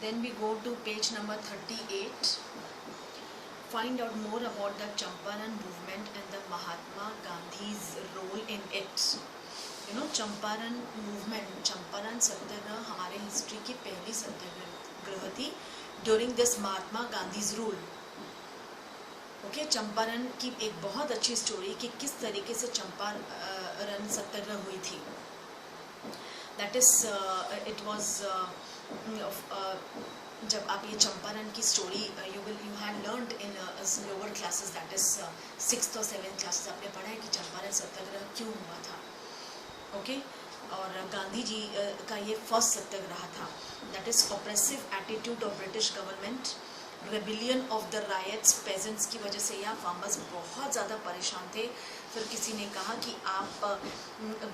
Then we go to page number 38. Find out more about the Champaran movement and the Mahatma Gandhi's role in it. You know, Champaran movement, Champaran सत्याग्रह हमारे history की पहली सत्याग्रह थी during this Mahatma Gandhi's rule. Okay, Champaran की एक बहुत अच्छी story कि किस तरीके से चंपारण सत्याग्रह हुई थी. दैट इज इट वाज जब आप ये चंपारण की story you had learned in lower classes, that is 6th और 7th क्लासेस, आपने पढ़ा है कि चंपारण सत्याग्रह क्यों हुआ था. ओके, और गांधी जी का ये फर्स्ट सत्याग्रह था. That is oppressive attitude of British government, rebellion of the riots, peasants की वजह से या फार्मर्स बहुत ज़्यादा परेशान थे. फिर किसी ने कहा कि आप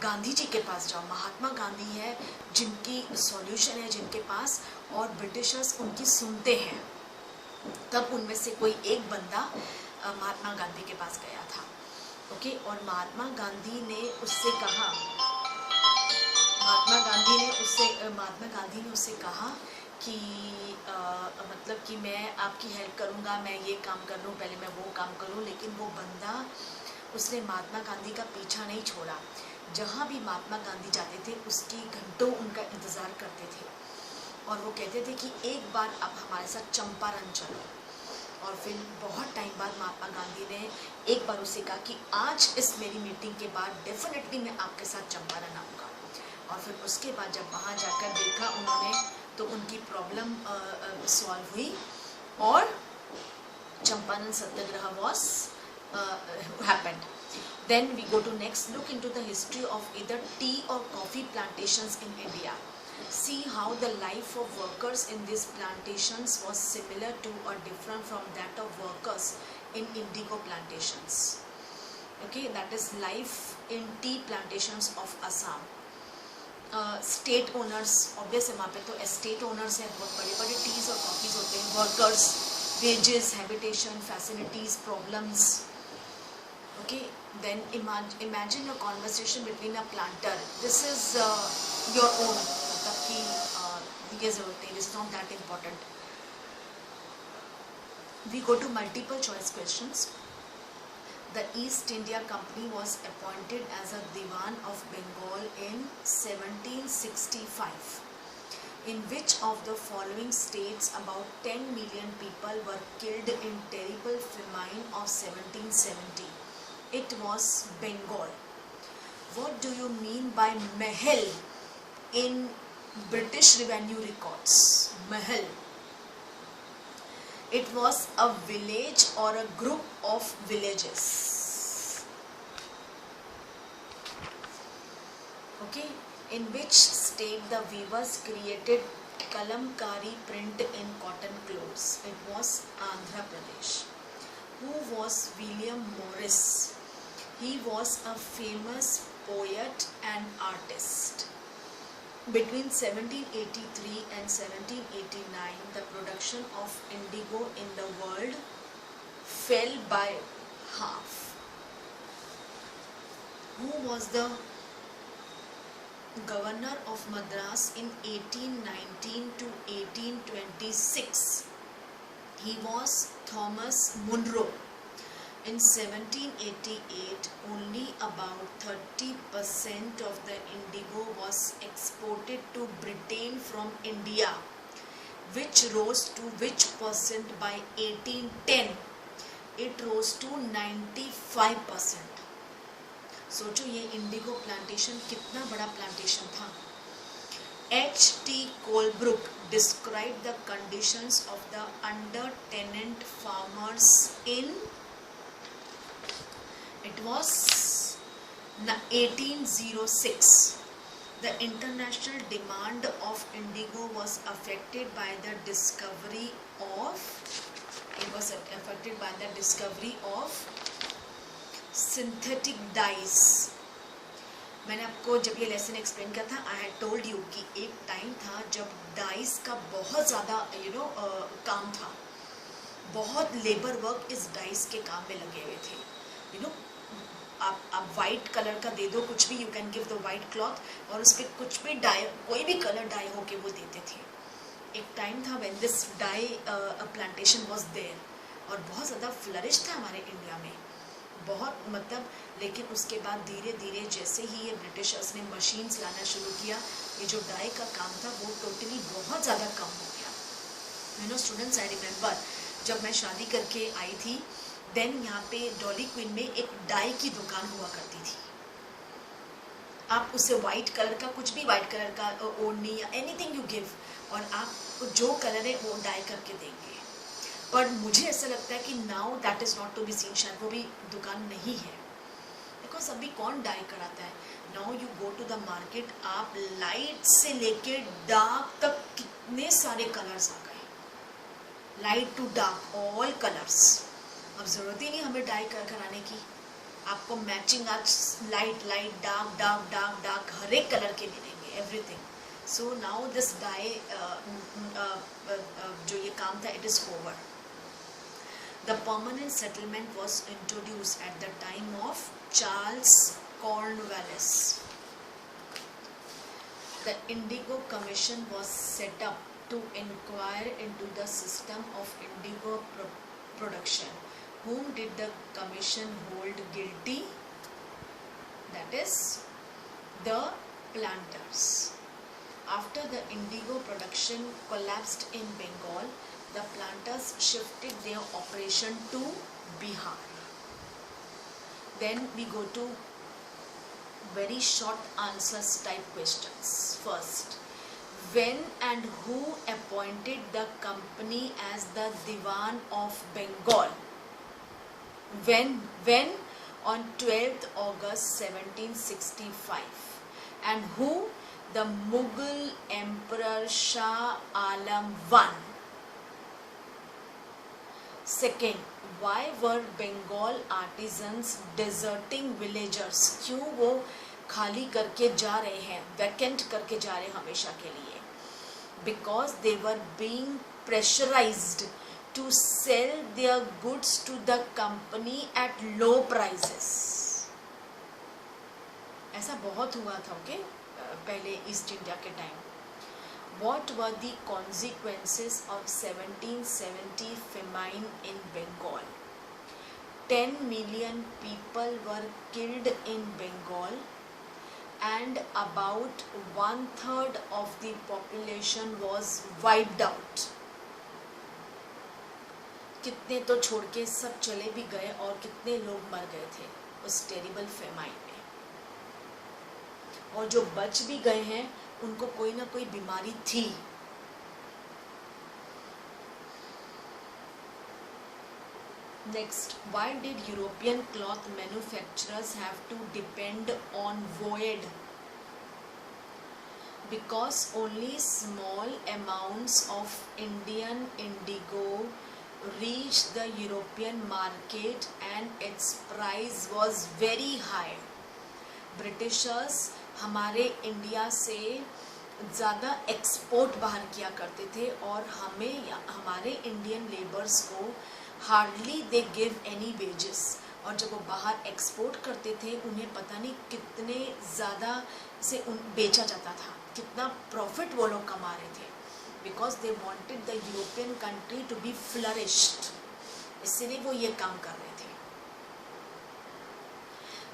गांधी जी के पास जाओ, महात्मा गांधी है जिनकी सॉल्यूशन है जिनके पास, और ब्रिटिशर्स उनकी सुनते हैं. तब उनमें से कोई एक बंदा महात्मा गांधी के पास गया था. ओके, और महात्मा गांधी ने उससे कहा कि मतलब कि मैं आपकी हेल्प करूंगा, मैं ये काम कर लूँ, पहले मैं वो काम करूँ. लेकिन वो बंदा, उसने महात्मा गांधी का पीछा नहीं छोड़ा. जहाँ भी महात्मा गांधी जाते थे उसकी घंटों उनका इंतज़ार करते थे और वो कहते थे कि एक बार आप हमारे साथ चंपारण चलो. और फिर बहुत टाइम बाद महात्मा गांधी ने एक बार उसे कहा कि आज इस मेरी मीटिंग के बाद डेफिनेटली मैं आपके साथ चंपारण आऊँगा. और फिर उसके बाद जब वहाँ जाकर देखा उन्होंने तो उनकी प्रॉब्लम सॉल्व हुई और Champaran Satyagraha was happened. Then we go to next, look into the history of either tea or coffee plantations in India. See how the life of workers in these plantations was similar to or different from that of workers in indigo plantations. Okay, that is life in tea plantations of Assam. State owners, obvious है वहाँ पे तो estate owners हैं, बहुत बड़े बड़े tease और coffees होते हैं. Workers, wages, habitation, facilities, problems. Okay, then imagine your conversation between a planter. This is your own, मतलब कि ये जरूरत नहीं, this is not that important. We go to multiple choice questions. The East India Company was appointed as a Diwan of Bengal in 1765. In which of the following states about 10 million people were killed in terrible famine of 1770? It was Bengal. What do you mean by Mahal in British revenue records? Mahal. It was a village or a group of villages. Okay, in which state the weavers created kalamkari print in cotton clothes? It was Andhra Pradesh. Who was William Morris? He was a famous poet and artist. Between 1783 and 1789, the production of indigo in the world fell by half. Who was the governor of Madras in 1819 to 1826? He was Thomas Munro. In 1788, only about 30% of the indigo was exported to Britain from India, which rose to which percent by 1810? It rose to 95%. सोचो ये Indigo plantation कितना बड़ा plantation था. H.T. Colebrook described the conditions of the under-tenant farmers in, it was 1806. The international demand of indigo was affected by the discovery of synthetic dyes. मैंने आपको जब ये lesson explain किया था, आई हैड टोल्ड यू कि एक time था जब डाइस का बहुत ज़्यादा काम था, बहुत लेबर वर्क इस डाइस के काम में लगे हुए थे. आप वाइट कलर का दे दो कुछ भी, you can give the white cloth और उस पर कुछ भी डाई, कोई भी कलर डाई होके वो देते थे. एक टाइम था when this dye plantation was there, और बहुत ज़्यादा फ्लरिश था हमारे इंडिया में, बहुत मतलब। लेकिन उसके बाद धीरे धीरे जैसे ही ये ब्रिटिशर्स ने मशीन्स लाना शुरू किया, ये जो डाई का काम था वो टोटली बहुत ज़्यादा कम हो गया। You know students, I remember जब मैं शादी करके आई थी, देन यहाँ पे डॉली क्वीन में एक डाई की दुकान हुआ करती थी। आप उसे वाइट कलर का, कुछ भी वाइट कलर का ओढ़नी या एनीथिंग यू गिव, और आप जो कलर है वो डाई करके देंगे। पर मुझे ऐसा लगता है कि now that is not to be seen, शायद वो भी दुकान नहीं है, बिकॉज अभी कौन डाई कराता है। Now you go to the market, आप लाइट से लेके डार्क तक कितने सारे कलर्स आ गए, light to dark all colours. अब ज़रूरत ही नहीं हमें डाई कराने की, आपको मैचिंग आज light light dark dark dark dark हर एक कलर के मिलेंगे, everything. So now this dye जो ये काम था, it is over. The permanent settlement was introduced at the time of Charles Cornwallis. The indigo commission was set up to inquire into the system of indigo production. Whom did the commission hold guilty? That is the planters. After the indigo production collapsed in Bengal, the planters shifted their operation to Bihar. Then we go to very short answers type questions. First, when and who appointed the company as the Diwan of Bengal? When on 12th August 1765. And who? The Mughal Emperor Shah Alam I. Second, why were Bengal artisans deserting villagers? क्यों वो खाली करके जा रहे हैं, vacant करके जा रहे हैं हमेशा के लिए? Because they were being pressurized to sell their goods to the company at low prices. ऐसा बहुत हुआ था पहले ईस्ट इंडिया के time. What were the consequences of 1770 famine in Bengal? 10 million people were killed in Bengal, and about 1/3 of the population was wiped out. कितने तो छोड़ के सब चले भी गए और कितने लोग मर गए थे उस टेरिबल फेमाइन में, और जो बच भी गए हैं उनको कोई ना कोई बीमारी थी। Next, why did European cloth manufacturers have to depend on void? Because only small amounts of Indian indigo reached the European market and its price was very high. Britishers हमारे इंडिया से ज़्यादा एक्सपोर्ट बाहर किया करते थे, और हमें हमारे इंडियन लेबर्स को hardly they give any wages, और जब वो बाहर एक्सपोर्ट करते थे उन्हें पता नहीं कितने ज़्यादा से बेचा जाता था, कितना प्रॉफिट वो लोग कमा रहे थे, because they wanted the European country to be flourished, इसलिए वो ये काम कर रहे थे।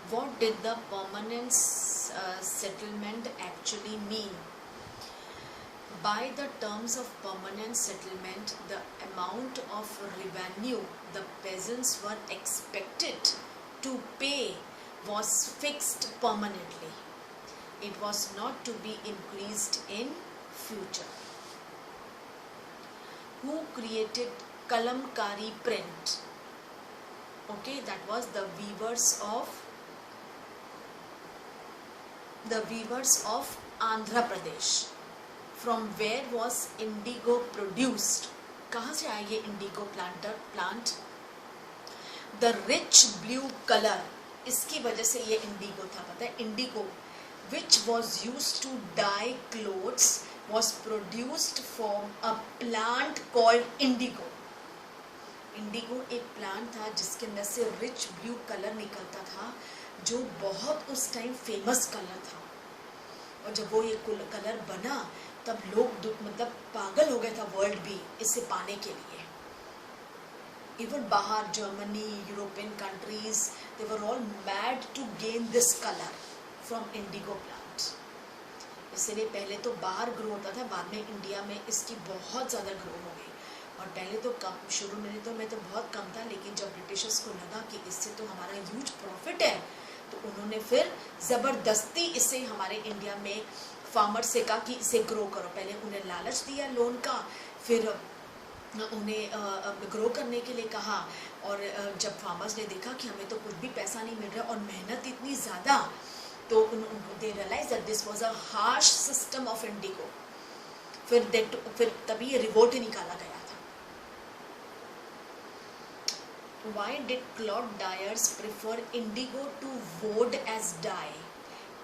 What did the permanent settlement actually mean? By the terms of permanent settlement, the amount of revenue the peasants were expected to pay was fixed permanently. It was not to be increased in future. Who created kalamkari print? Okay, that was the weavers of Andhra Pradesh. From where was indigo produced? कहाँ से आया ये Indigo plant? The rich blue color, इसकी वजह से ये Indigo था। पता है, Indigo which was used to dye clothes was produced from a plant called indigo. Indigo एक प्लांट था जिसके अंदर से रिच ब्लू कलर निकलता था, जो बहुत उस टाइम फेमस कलर था, और जब वो ये कलर बना तब लोग मतलब पागल हो गए था वर्ल्ड भी इसे पाने के लिए। इवन बाहर Germany, European countries, they were all mad to gain this colour from indigo plant. इसलिए पहले तो बाहर ग्रो होता था, बाद में इंडिया में इसकी बहुत ज़्यादा ग्रो हो गई। और पहले तो कम, शुरू में तो बहुत कम था, लेकिन जब ब्रिटिशर्स को लगा कि इससे तो हमारा ह्यूज प्रॉफिट है, तो उन्होंने फिर ज़बरदस्ती इसे हमारे इंडिया में फार्मर से कहा कि इसे ग्रो करो। पहले उन्हें लालच दिया लोन का, फिर उन्हें ग्रो करने के लिए कहा। और जब फार्मर्स ने देखा कि हमें तो कुछ भी पैसा नहीं मिल रहा और मेहनत इतनी ज़्यादा, तो they realise that this was a harsh system of indigo. फिर तभी ये रिवोल्ट ही निकाला गया था। Why did cloth dyers prefer indigo to woad as dye?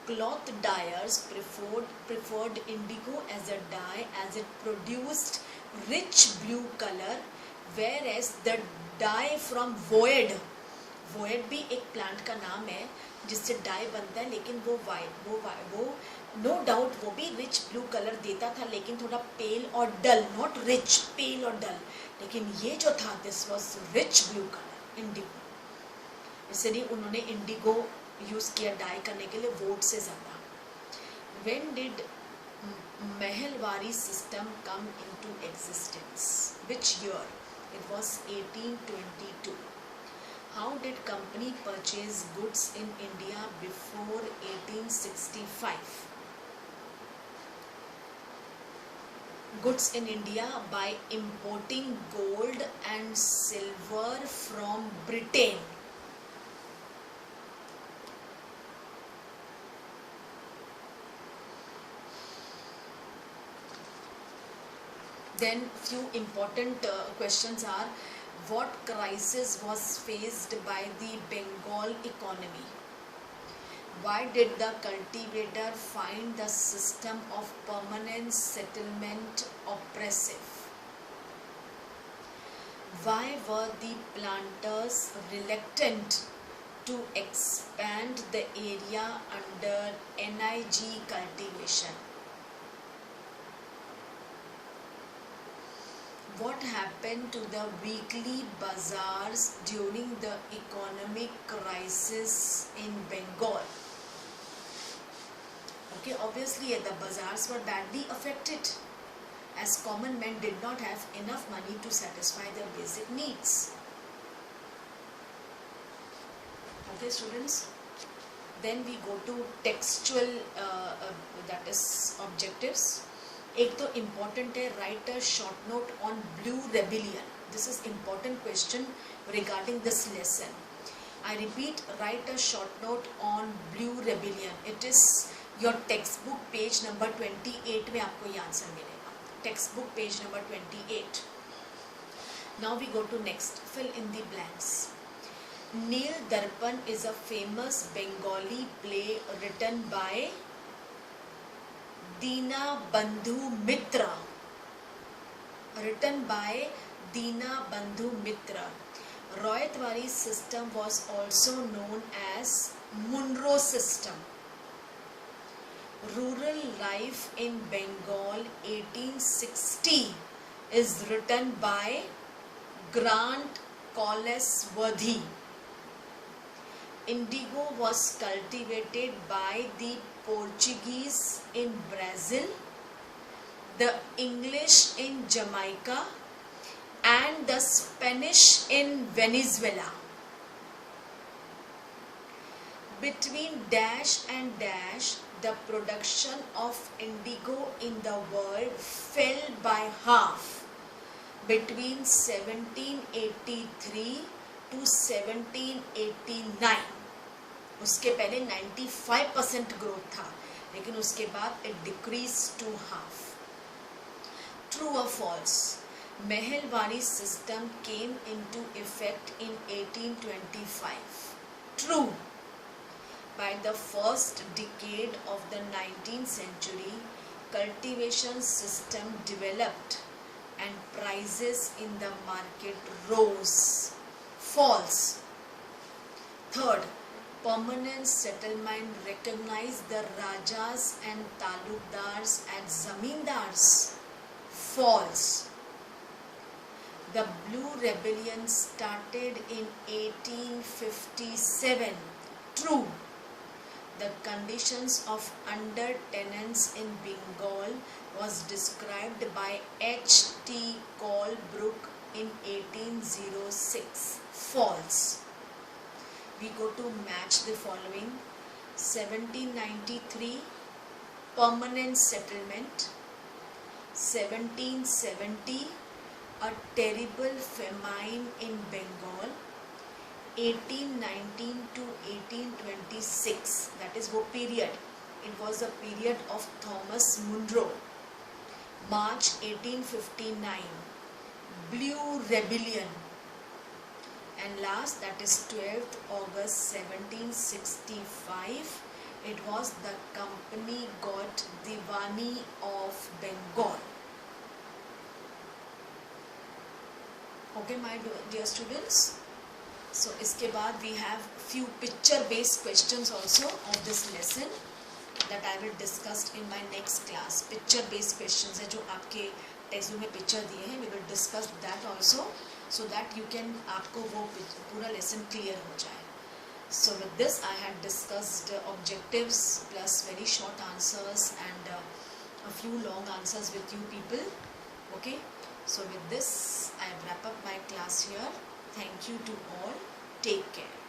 Cloth dyers preferred indigo as a dye as it produced rich blue color, whereas the dye from woad भी एक plant का नाम है जिससे डाई बनता है, लेकिन वो नो डाउट वो भी रिच ब्लू कलर देता था, लेकिन थोड़ा पेल और डल, नॉट रिच, पेल और डल। लेकिन ये जो था, this was rich blue colour, Indigo. इसलिए उन्होंने इंडिगो यूज किया डाई करने के लिए वोट से ज़्यादा। When did Mahalwari system come into existence? Which year? It was 1822. How did company purchase goods in India before 1865? Goods in India by importing gold and silver from Britain. Then few important questions are: what crisis was faced by the Bengal economy? Why did the cultivator find the system of permanent settlement oppressive? Why were the planters reluctant to expand the area under NIG cultivation? What happened to the weekly bazaars during the economic crisis in Bengal? Okay, obviously the bazaars were badly affected as common men did not have enough money to satisfy their basic needs. Okay students, then we go to textual that is objectives. एक तो important है, write a short note on blue rebellion. This is important question regarding this lesson. I repeat, write a short note on blue rebellion. It is your text book page number 28 में आपको ये answer मिलेगा. Text book page number 28. Now we go to next, fill in the blanks. Nil Darpan is a famous Bengali play written by Dinabandhu Mitra. Written by Dinabandhu Mitra. Royatwari system was also known as Munro system. Rural Life in Bengal 1860 is written by Grant Collesworthy. Indigo was cultivated by the Portuguese in Brazil, the English in Jamaica, and the Spanish in Venezuela. Between dash and dash, the production of indigo in the world fell by half between 1783 to 1789. उसके पहले 95% growth था, लेकिन उसके बाद it decrease to half. True और false? Mahalwari system came into effect in 1825. True. By the first decade of the 19th century, cultivation system developed and prices in the market rose. False. Third, permanent settlement recognized the Rajas and Talukdars as Zamindars. False. The Blue Rebellion started in 1857. True. The conditions of undertenants in Bengal was described by H.T. Colebrook in 1806. False. We go to match the following. 1793, permanent settlement. 1770, a terrible famine in Bengal. 1819 to 1826, that is वो period. It was the period of Thomas Munro. March 1859, Blue Rebellion. And last, that is 12th August 1765, it was the company got Diwani of Bengal. Okay, my dear students. So इसके बाद we have few picture based questions also of this lesson that I will discuss in my next class. Picture based questions है जो आपके test में picture दिए हैं, we will discuss that also so that you can आपको वो पूरा lesson clear हो जाए. So with this I had discussed objectives plus very short answers and a few long answers with you people. Okay. So with this I wrap up my class here. Thank you to all. Take care.